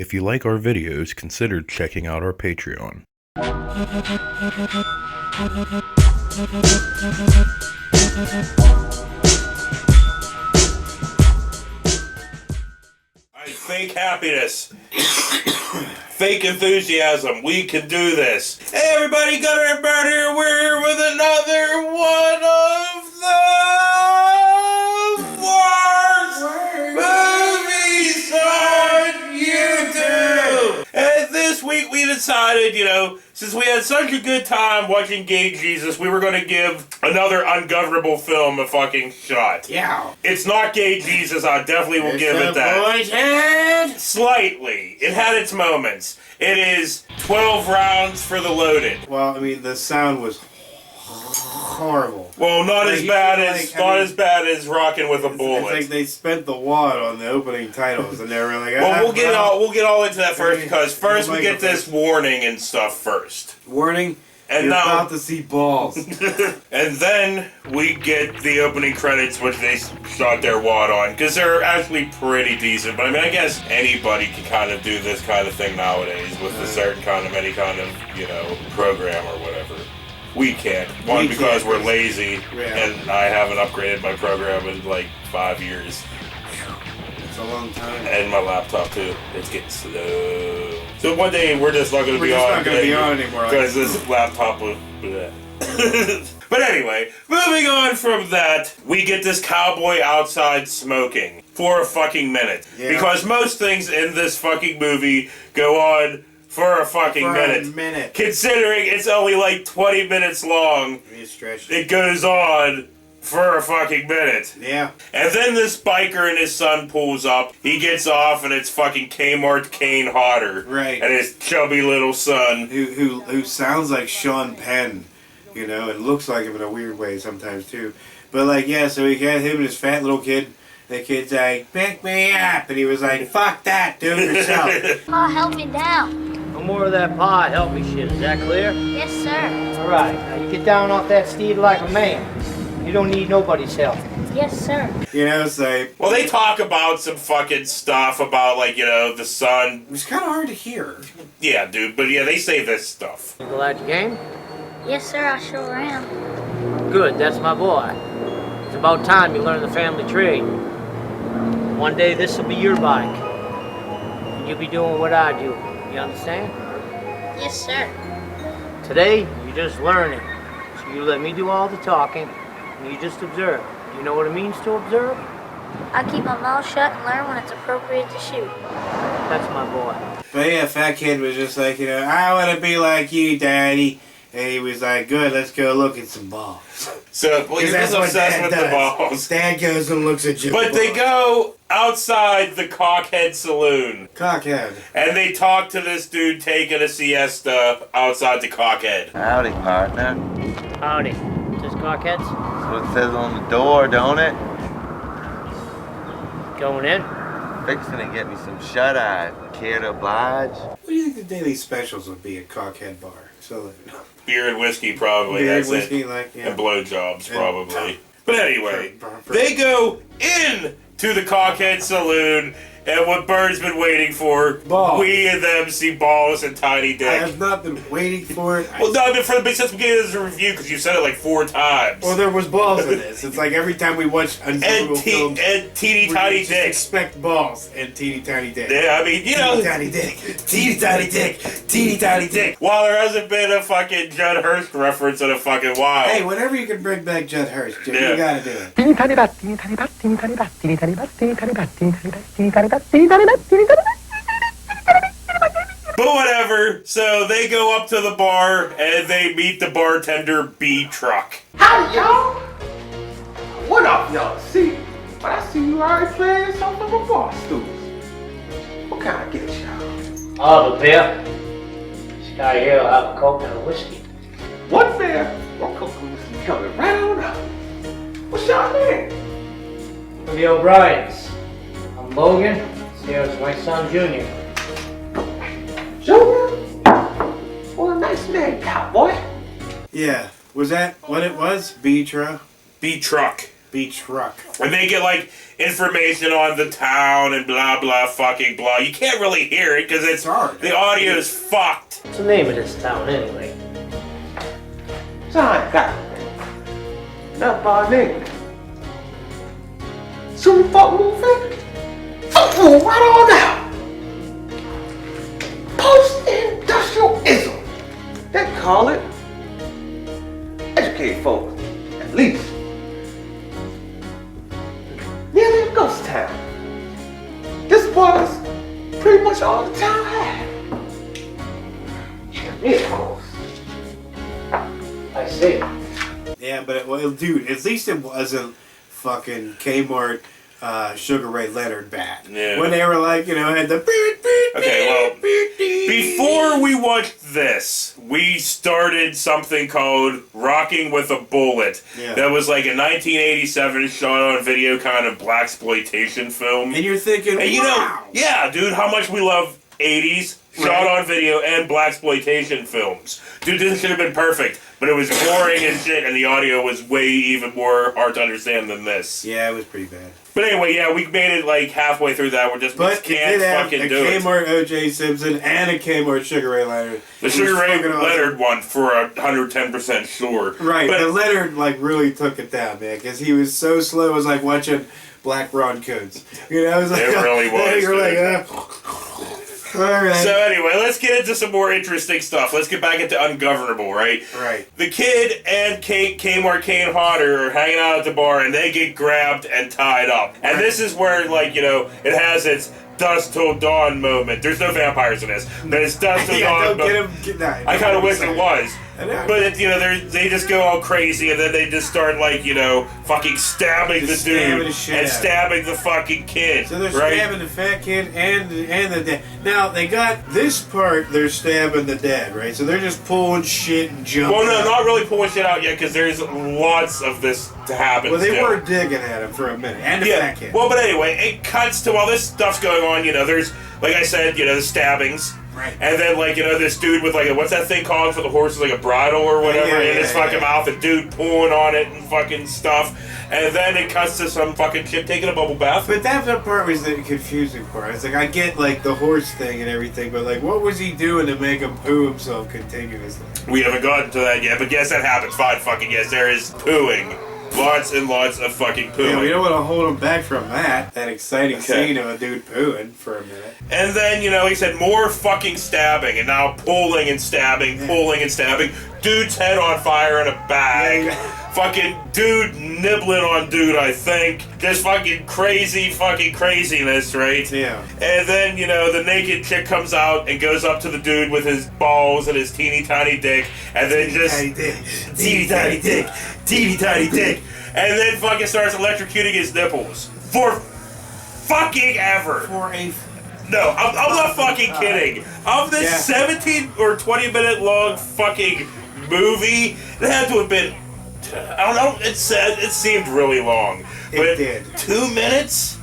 If you like our videos, consider checking out our Patreon. Fake happiness. Fake enthusiasm. We can do this. Hey everybody, Gunner and Bird here. We're here with another one of the worst movies on YouTube. And this week we decided, since we had such a good time watching Gay Jesus, we were going to give another ungovernable film a fucking shot. Yeah. It's not Gay Jesus, I definitely will give it that. Slightly. It had its moments. It is 12 rounds for the loaded. Well, I mean, the sound was horrible. Well, not as bad as Rockin' with a Bullet. It's like they spent the wad on the opening titles, and they were like, well, we'll get all into that first, because first we get this warning and stuff first. Warning. And you're now, about to see balls. And then we get the opening credits, which they shot their wad on, because they're actually pretty decent. But I mean, I guess anybody can kind of do this kind of thing nowadays with a certain kind of, any kind of, program or whatever. We can't. One, because we're lazy, and I haven't upgraded my program in like 5 years. It's a long time. And my laptop too. It's getting slow. So one day we're just not going to be on. We're just not going to be on anymore. Because this laptop was. But anyway, moving on from that, we get this cowboy outside smoking for a fucking minute. Yeah. Because most things in this fucking movie go on for a fucking minute. Considering it's only like 20 minutes long, it goes on for a fucking minute. Yeah. And then this biker and his son pulls up. He gets off, and it's fucking Kmart Kane Hodder. Right. And his chubby little son. Who sounds like Sean Penn, and looks like him in a weird way sometimes too. But so he got him and his fat little kid. The kid's like, pick me up. And he was like, fuck that, do it yourself. Pa, help me down. No more of that pa help me shit, is that clear? Yes, sir. Alright, now you get down off that steed like a man. You don't need nobody's help. Yes, sir. Well, they talk about some fucking stuff about, the son. It's kind of hard to hear. Yeah, dude, but yeah, they say this stuff. You glad you came? Yes, sir, I sure am. Good, that's my boy. It's about time you learn the family trade. One day this will be your bike. And you'll be doing what I do. You understand? Yes, sir. Today, you're just learning. So you let me do all the talking, and you just observe. You know what it means to observe? I keep my mouth shut and learn when it's appropriate to shoot. That's my boy. But yeah, fat kid was just like, I want to be like you, Daddy. And he was like, good, let's go look at some balls. So, well, you're just obsessed with the balls. Dad goes and looks at you. But they go outside the Cockhead Saloon. Cockhead. And they talk to this dude taking a siesta outside the Cockhead. Howdy, partner. Howdy. Just Cockheads? That's what it says on the door, don't it? Going in? Fixing to get me some shut-eye. Care to oblige? What do you think the daily specials would be at Cockhead Bar? So, beer and whiskey, probably. Beer and That's whiskey, it. And blowjobs, probably. But anyway, burn. they go in to the Cockhead Saloon, and what Bird's been waiting for, balls. We and them see balls and tiny dick. I have not been waiting for it. Well, no, I've been for the big since we gave this a review, because you said it like 4 times. Well, there was balls in this. It's like every time we watch a film, and teeny tiny dick. Expect balls and teeny tiny dick. Yeah, I mean, teeny tiny dick, teeny tiny dick, teeny tiny dick. While there hasn't been a fucking Judd Hurst reference in a fucking while. Hey, whenever you can bring back Judd Hurst, Jim, you gotta do it. Teeny tiny bat, teeny tiny bat, teeny tiny bat, teeny tiny bat, teeny tiny bat, teeny tiny bat, teeny tiny bat, teeny tiny bat, teeny tiny bat. But whatever, so they go up to the bar and they meet the bartender B-Truck. Howdy, y'all! What up, y'all? See, but I see you already playing some of the bar stools. What can I get y'all? I'll have a beer. This guy here will have a Coke and a whiskey. One beer, one Coke and whiskey coming right on up. What's y'all name? For the O'Briens. I'm Logan. Here's my son, Junior. Junior? Well, a nice name, cowboy. Yeah, was that what it was? B-Truck? B-Truck. Beat truck. And they get like information on the town and blah blah fucking blah. You can't really hear it because it's hard. The audio is fucked. What's the name of this town anyway? Son, God. Not by name. Soon fuck moving. Fuck move right on now. Post-industrialism. They call it. Educate folks, at least. Nearly a ghost town. This was pretty much all the town had. Yeah, me, of course. I see. Yeah, but well, dude, at least it wasn't fucking Kmart Sugar Ray Leonard bad. Yeah. When they were like, you know, had the Okay, well, before we watched this, we started something called Rocking with a Bullet. Yeah. That was like a 1987 shot on video kind of blaxploitation film. and you're thinking, And you wow. know, yeah, dude, how much we love 80s shot on video and blaxploitation films. Dude, this should have been perfect, but it was boring as shit, and the audio was way even more hard to understand than this. Yeah, it was pretty bad. But anyway, yeah, we made it like halfway through that. We just But can't it did have fucking a do it. Kmart O.J. Simpson and a Kmart Sugar Ray Leonard. The Sugar Ray Leonard one for 110% sure. Right, but but Leonard like really took it down, man, because he was so slow. It was like watching Black Ron Codes. You know, it was like, It really was, You're like, all right. So anyway, let's get into some more interesting stuff. Let's get back into Ungovernable, right? Right. The kid and Kmart Kane Hodder are hanging out at the bar, and they get grabbed and tied up. And this is where, like, you know, it has its dusk till dawn moment. There's no vampires in this, but it's dusk till dawn. Don't get him. I kind of wish it was. But, it, you know, they just go all crazy, and then they just start, like, you know, fucking stabbing the dude and stabbing the fucking kid. So they're right? stabbing the fat kid and the dad. Now, they got this part, they're stabbing the dad, right? So they're just pulling shit and jumping. Well, no, out. not really pulling shit out yet, because there's lots of this to happen. Well, they still. were digging at him for a minute. And the fat kid. Well, but anyway, it cuts to while this stuff's going on, you know, there's, like I said, you know, the stabbings. Right. And then, like, you know, this dude with, like, what's that thing called for the horses? Like a bridle or whatever in his fucking mouth. A dude pulling on it and fucking stuff. And then it cuts to some fucking chick taking a bubble bath. But that part was the confusing part. It's like, I get, like, the horse thing and everything, but, like, what was he doing to make him poo himself continuously? We haven't gotten to that yet, but yes, that happens. Fine, fucking yes, there is pooing. Lots and lots of fucking pooing. Yeah, we don't want to hold him back from that exciting scene of a dude pooing for a minute. And then, you know, he said more fucking stabbing, and now pulling and stabbing, pulling and stabbing. Dude's head on fire in a bag. Fucking dude nibbling on dude, I think. Just fucking craziness, right? Yeah. And then, you know, the naked chick comes out and goes up to the dude with his balls and his teeny tiny dick, and then Teeny tiny dick. teeny tiny dick, and then fucking starts electrocuting his nipples. For fucking ever. For a... No, I'm not fucking kidding. Of this 17 or 20 minute long fucking movie, it had to have been, I don't know, it seemed really long. But It did. 2 minutes?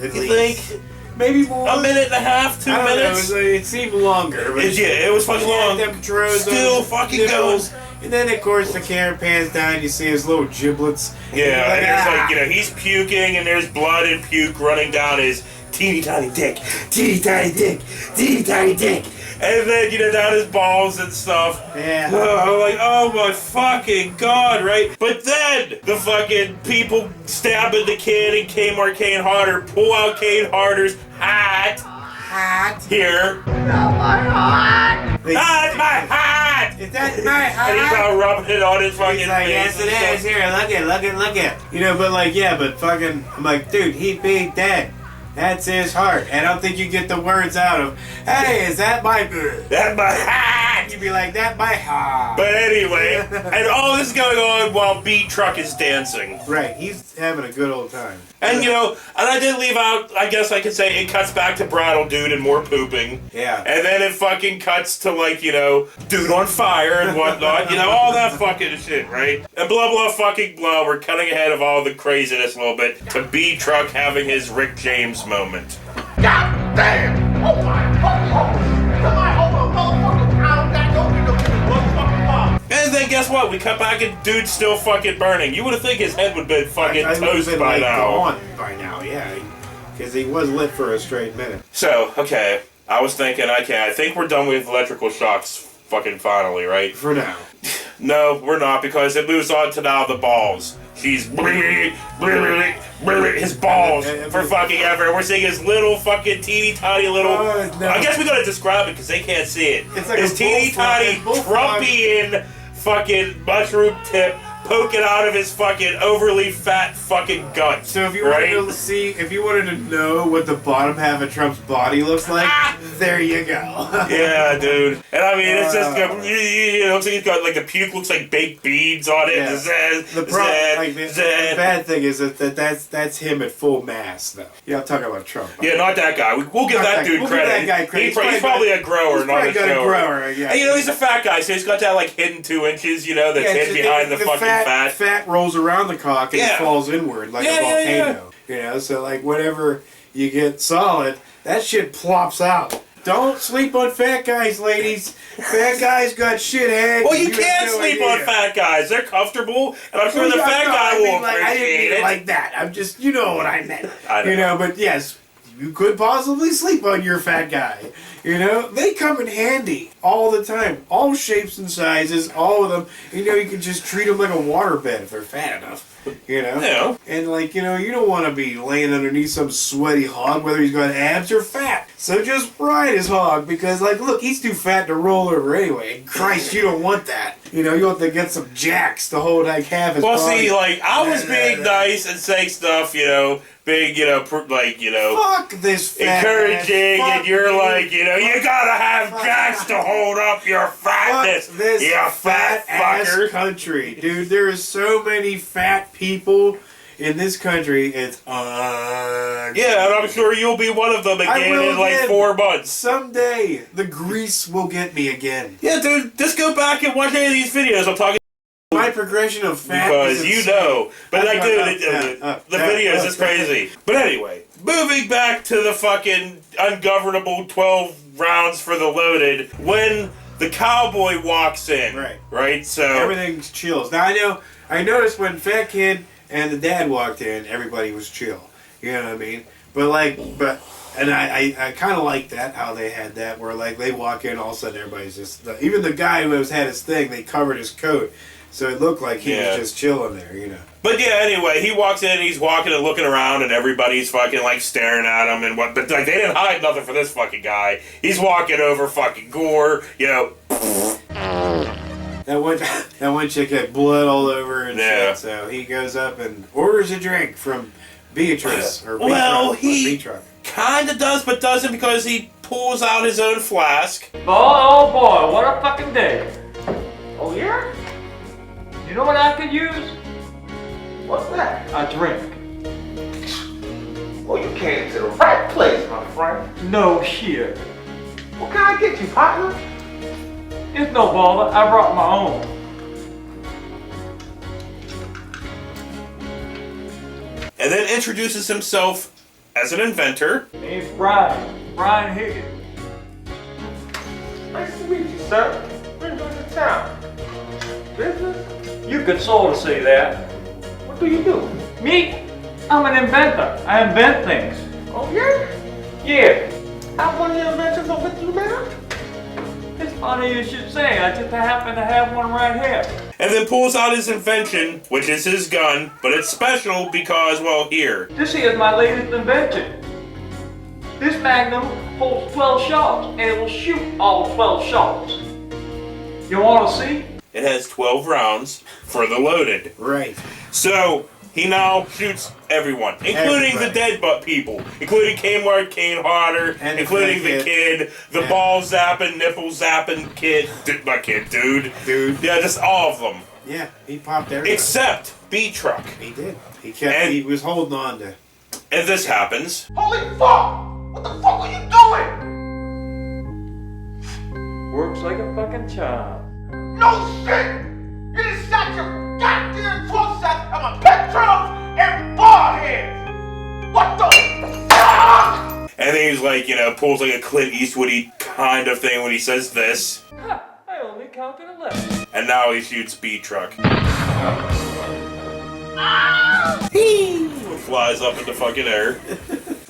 At You least. think? Maybe more. A minute and a half, 2 I don't minutes? know, it seemed longer. But It was fucking long. Them throws Still those fucking nipples. goes. And then, of course, the camera pans down, you see his little giblets. Yeah, Like, and there's like, you know, he's puking and there's blood and puke running down his teeny tiny dick, teeny tiny dick, teeny tiny dick. And then, you know, down his balls and stuff. Yeah. I'm like, oh my fucking god, right? But then, the fucking people stabbing the kid and Kmart Kane Hodder pull out Kane Hodder's hat. Here. Like, That's my hat! Is that my And he's hat? all rubbing it on his fucking He's like, face yes it and is. stuff. Here, look it. You know, but like, yeah, but fucking, I'm like, dude, he being dead. That's his heart. And I don't think you get the words out of, hey, is that my... That's my hat! You'd be like, that my heart. But anyway, and all this is going on while Beat Truck is dancing. Right, he's having a good old time. And you know, and I did leave out, I guess I could say, it cuts back to Bridal Dude and more pooping. Yeah. And then it fucking cuts to, like, you know, dude on fire and whatnot, you know, all that fucking shit, right? And blah blah fucking blah, we're cutting ahead of all the craziness a little bit to Beat Truck having his Rick James moment. God damn! Oh my fucking hold on, motherfucking pound that don't be no motherfucking bomb. And then guess what? out, we cut back and dude's still fucking burning. You would have think his head would have been fucking toast been, by like, now. Gone by now, yeah. Because he was lit for a straight minute. So, okay, I was thinking, I think we're done with electrical shocks fucking finally, right? For now. No, we're not, because it moves on to now the balls. He's his balls for fucking ever. We're seeing his little fucking teeny tiny little. No. I guess we gotta describe it because they can't see it. It's like his a teeny tiny bullfrog. Trumpian fucking mushroom tip poking out of his fucking overly fat fucking gut. So if you wanted to see, if you wanted to know what the bottom half of Trump's body looks like, there you go. Yeah, dude. And I mean, it's just, it looks like he's got, like, the puke looks like baked beans on it. Yeah. The bad thing is that's him at full mass, though. Yeah, I'm talking about Trump. Yeah, not that guy. We'll give that dude credit. Give that guy credit. He's probably a grower, not a shower. Grower, yeah. And, you know, he's a fat guy, so he's got that, like, hidden 2 inches, you know, that's hidden behind the fucking fat. Fat rolls around the cock and it falls inward like a volcano. You know, so, like, whenever you get solid, that shit plops out. Don't sleep on fat guys, ladies. Fat guys got shit heads. Well, you can't sleep on fat guys. They're comfortable, and I'm sure the fat guy will appreciate I didn't mean it. it like that. I'm just, you know what I meant. I know. You know, but yes, you could possibly sleep on your fat guy. You know, they come in handy all the time. All shapes and sizes, all of them. You know, you can just treat them like a waterbed if they're fat enough. You know? Yeah. And, like, you know, you don't want to be laying underneath some sweaty hog, whether he's got abs or fat. So just ride his hog, because, like, look, he's too fat to roll over anyway. And Christ, you don't want that. You know, you want to get some jacks to hold, like, half his body. Well, see, like, I was being nice and saying stuff, you know, being, you know, like, you know... Fuck this fat encouraging, ass. and you're like, you know, you gotta have jacks to hold up your fatness. Fuck this you fat fucker. ass country. Dude, there are so many fat people in this country, it's yeah, and I'm sure you'll be one of them again in like 4 months. Someday, the grease will get me again. Yeah, dude, just go back and watch any of these videos. I'm talking my progression of fat because is you insane. know. But like, dude, the videos is crazy. But anyway, moving back to the fucking ungovernable 12 rounds for the loaded, when the cowboy walks in, right? So everything's chills. Now I noticed when Fat Kid and the dad walked in, everybody was chill. You know what I mean? And I kind of like that, how they had that, where like they walk in, all of a sudden everybody's just, even the guy who had his thing, they covered his coat, so it looked like he was just chilling there, you know. But yeah, anyway, he walks in, he's walking and looking around, and everybody's fucking like staring at him and what. But like they didn't hide nothing for this fucking guy. He's walking over fucking gore, you know. That one chick had blood all over her and shit, so he goes up and orders a drink from Beatrice or he kind of does, but doesn't, because he pulls out his own flask. Oh boy, what a fucking day! Oh yeah? You know what I could use? What's that? A drink. Well, you came to the right place, my friend. No shit. What can I get you, partner? It's no bother, I brought my own. And then introduces himself as an inventor. Name's Brian Higgins. Nice to meet you, sir. Where are you going to town? Business? You could sort of say that. What do you do? Me? I'm an inventor. I invent things. Oh, yeah? Yeah. Have one of your inventions over with you now? It's funny you should say. I just happen to have one right here. And then pulls out his invention, which is his gun, but it's special because, well, here. This here is my latest invention. This magnum holds 12 shots, and it will shoot all 12 shots. You want to see? It has 12 rounds for the loaded. Right. So, he now shoots everyone, including the dead butt people, including Kmart, Kane Hodder, and including the kid, the ball zapping, nipple zapping kid, not kid, dude. Yeah, just all of them. Yeah, he popped everybody. Except B-Truck. He did. He was holding on to. And this happens. Holy fuck! What the fuck are you doing? Works like a fucking charm. No shit! You just shot your goddamn 12 shots at my petrol and ball heads! What the fuck? And then he's like, you know, pulls like a Clint Eastwoody kind of thing when he says this. I only counted 11. and now he shoots B-Truck. Flies up in the fucking air.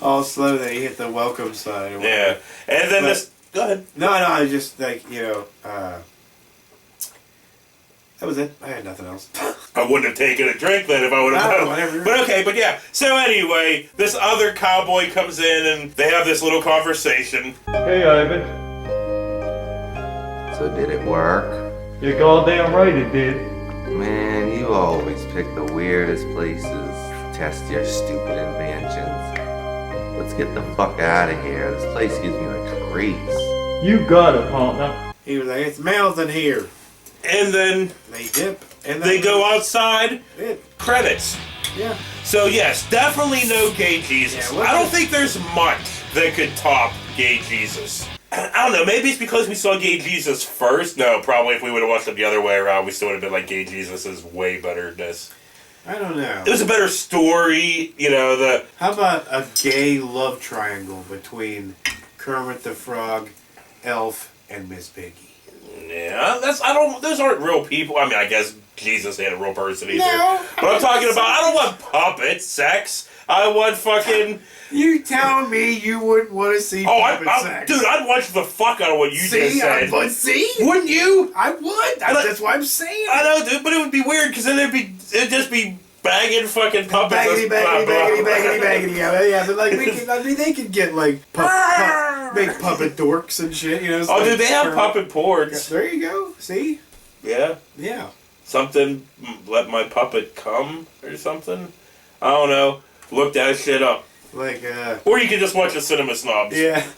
All slow, then he hit the welcome sign. Or Yeah. whatever. And then But- this... Go ahead. No, I was just like, that was it. I had nothing else. I wouldn't have taken a drink then if I would have. No, whatever. But okay, but yeah. So anyway, this other cowboy comes in and they have this little conversation. Hey, Ivan. So did it work? You're goddamn right it did. Man, you always pick the weirdest places to test your stupid inventions. Let's get the fuck out of here. This place gives me the creeps. You got it, partner. He was like, it's males in here. And then They dip. And they go outside. It. Credits. Yeah. So yes, definitely no gay Jesus. Yeah, what I don't the- think there's much that could top gay Jesus. I don't know, maybe it's because we saw gay Jesus first. No, probably if we would have watched it the other way around, we still would have been like, gay Jesus is way better than this. I don't know. It was a better story, How about a gay love triangle between Kermit the Frog, Elf, and Miss Piggy? Yeah, those aren't real people. I mean, I guess Jesus ain't a real person either. No, But I'm talking about, I don't want puppet sex. I want fucking... You telling me you wouldn't want to see puppet sex? Dude, I'd watch the fuck out of what you just said. See? Wouldn't you? I would. That's what I'm saying. I know, dude, but it would be weird because then it'd just be banging fucking puppets. Baggity. Yeah, but like they could get like make puppet dorks and shit. So Oh, like, dude, they have puppet porns. There you go. See? Yeah. Yeah. Something, let my puppet come or something. I don't know. Look that shit up. Like Or you can just watch a Cinema Snobs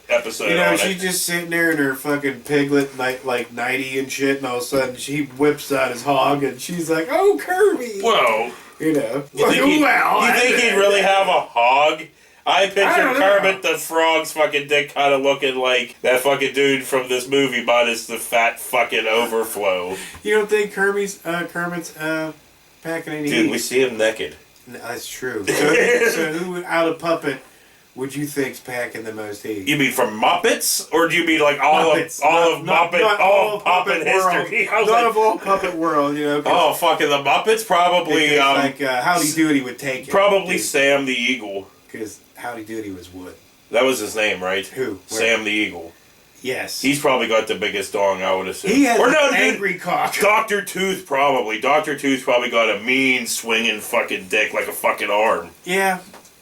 episode on she's it. just sitting there in her fucking piglet nighty and shit, and all of a sudden she whips out his hog, and she's like, "Oh, Kirby!" Whoa. You think he'd really have a hog? I picture don't know. Kermit the Frog's fucking dick kind of looking like that fucking dude from this movie, minus the fat fucking overflow. You don't think Kermit's packing any Dude, heat? we see him naked. No, that's true. So who out of puppet would you think's packing the most heat? You mean from Muppets, or do you mean like all Muppets. of Not Muppet, all of Puppet world. history? I was Not like, of all puppet world, 'cause- oh, fucking the Muppets, probably. because, Howdy Doody would take it. Probably Sam the Eagle. Because Howdy Doody was wood. That was his name, right? Who? Where? Sam the Eagle. Yes. He's probably got the biggest dong, I would assume. He has or an no, dude, angry cock. Dr. Tooth probably. Dr. Tooth probably got a mean swinging fucking dick like a fucking arm. Yeah.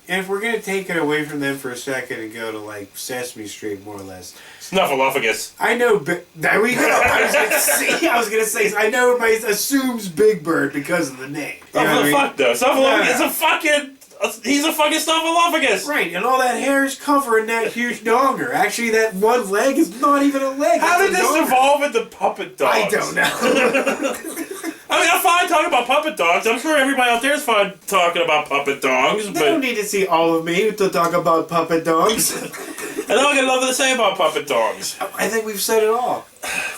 And if we're going to take it away from them for a second and go to, like, Sesame Street, more or less. Snuffleupagus. I know, there we go. I was going to say, I know everybody assumes Big Bird because of the name. You know Oh, what I the mean? fuck, though? Snuffleupagus is Yeah. a fucking... He's a fucking Snuffleupagus. Right, and all that hair is covering that huge donger. Actually, that one leg is not even a leg. How it's did a this donger. evolve into puppet dogs? I don't know. I mean, I'm fine talking about puppet dogs. I'm sure everybody out there is fine talking about puppet dogs, They don't but... need to see all of me to talk about puppet dogs. And I got nothing to say about puppet dogs. I think we've said it all.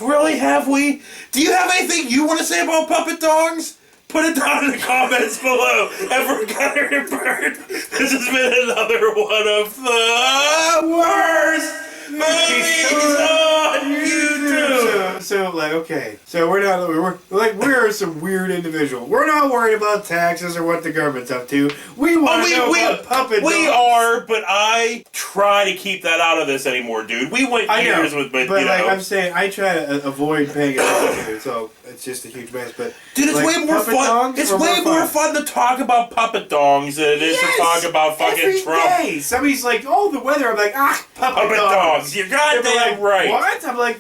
Really, have we? Do you have anything you want to say about puppet dogs? Put it down in the comments below. And for Gunner and Bird, this has been another one of the worst movies on YouTube. So like, okay. So we're some weird individual. We're not worried about taxes or what the government's up to. We want to know about puppet dogs. We are, but I try to keep that out of this anymore, dude. We went years with, but you like know. I'm saying, I try to avoid paying attention to it, so it's just a huge mess. But Dude, it's like, way more puppet fun. dogs It's are way more fun to talk about puppet dongs than it is to talk about fucking every Trump. day. Somebody's like, "Oh, the weather." I'm like, puppet Puppet dogs. dogs. You're goddamn Like, right. What? I'm like,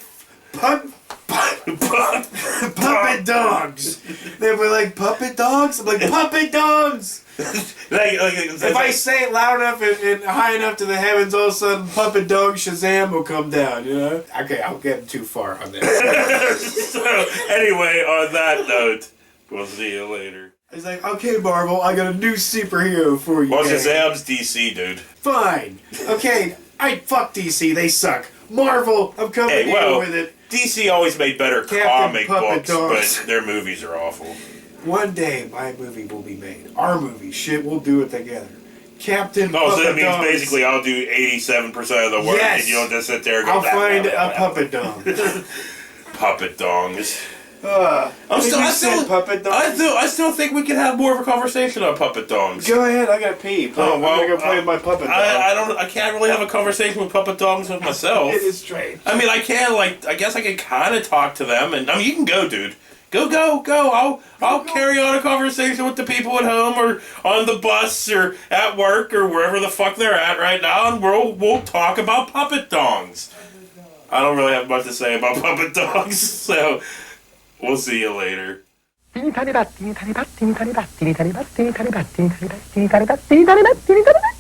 puppet dogs. They were like, puppet dogs? I'm like, puppet dogs! If I say it loud enough and high enough to the heavens, all of a sudden, puppet dog Shazam will come down, you know? Okay, I'll get too far on this. So, anyway, on that note, we'll see you later. He's like, okay, Marvel, I got a new superhero for you. Well, guys. Shazam's DC, dude. Fine. Okay, fuck DC, they suck. Marvel, I'm coming Hey, well, with it. DC always made better Captain comic Puppet books, Dogs. but their movies are awful. One day, my movie will be made. Our movie. Shit, we'll do it together. Captain Oh, so Puppet that means Dogs. basically I'll do 87% of the work, Yes. and you don't just sit there and go, I'll blah, find blah, blah, a blah. puppet dog. Puppet dongs. I still think we can have more of a conversation on puppet dogs. Go ahead, I gotta pee. I'm gonna go play with my puppet dog. I can't really have a conversation with puppet dogs with myself. It is strange. I mean, I guess I can kind of talk to them, and I mean, you can go, dude. Go. I'll carry on a conversation with the people at home or on the bus or at work or wherever the fuck they're at right now, and we'll talk about puppet dogs. I don't really have much to say about puppet dogs, so we'll see you later. Teeny tiny bat, teeny tiny bat, teeny tiny bat, teeny tiny bat, teeny tiny bat, teeny tiny bat, teeny tiny bat, teeny tiny bat, teeny tiny bat.